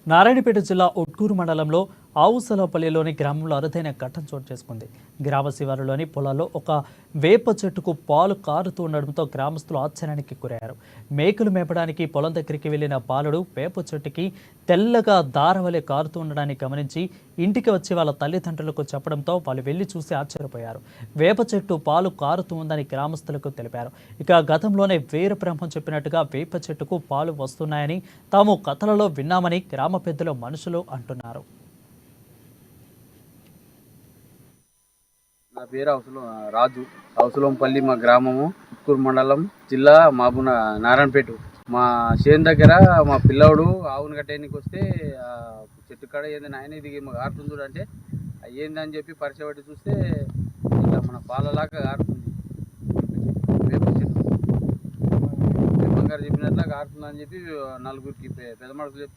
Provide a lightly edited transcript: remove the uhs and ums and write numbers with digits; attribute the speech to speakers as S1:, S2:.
S1: నారాయణపేట జిల్లా ఒట్కూరు మండలంలో ఆవుసలపల్లిలోని గ్రామంలో అరుదైన ఘటన చోటు చేసుకుంది. గ్రామ శివారులోని పొలాల్లో ఒక వేప చెట్టుకు పాలు కారుతూ ఉండడంతో గ్రామస్తులు ఆశ్చర్యానికి గురయ్యారు. మేకలు మేపడానికి పొలం దగ్గరికి వెళ్లిన బాలుడు వేప చెట్టుకి తెల్లగా దారవలే కారుతూ ఉండడాన్ని గమనించి ఇంటికి వచ్చి వాళ్ళ తల్లిదండ్రులకు చెప్పడంతో వాళ్ళు వెళ్లి చూసి ఆశ్చర్యపోయారు. వేప చెట్టు పాలు కారుతూ ఉందని గ్రామస్తులకు తెలిపారు. ఇక గతంలోనే వీరబ్రహ్మం చెప్పినట్టుగా వేప చెట్టుకు పాలు వస్తున్నాయని తాము కథలలో విన్నామని గ్రామ పెద్దలు మనుషులు అంటున్నారు.
S2: నా పేరు రాజు. అవసలంపల్లి మా గ్రామము, ఉట్కూరు మండలం, జిల్లా నారాయణపేట. మా చేను దగ్గర మా పిల్లవాడు ఆవును కట్టేయడానికి వస్తే చెట్టు కాడ ఏందని ఆయన ఇది ఆరుతుంది చూడంటే ఏందని చెప్పి పరిచయ పట్టి చూస్తే ఇట్లా మన పాలలాగా ఆరుతుంది. వేప చెట్టు గారు చెప్పినట్లా ఆరుతుందని చెప్పి నలుగురికి పెద్ద మనుషులు చెప్తే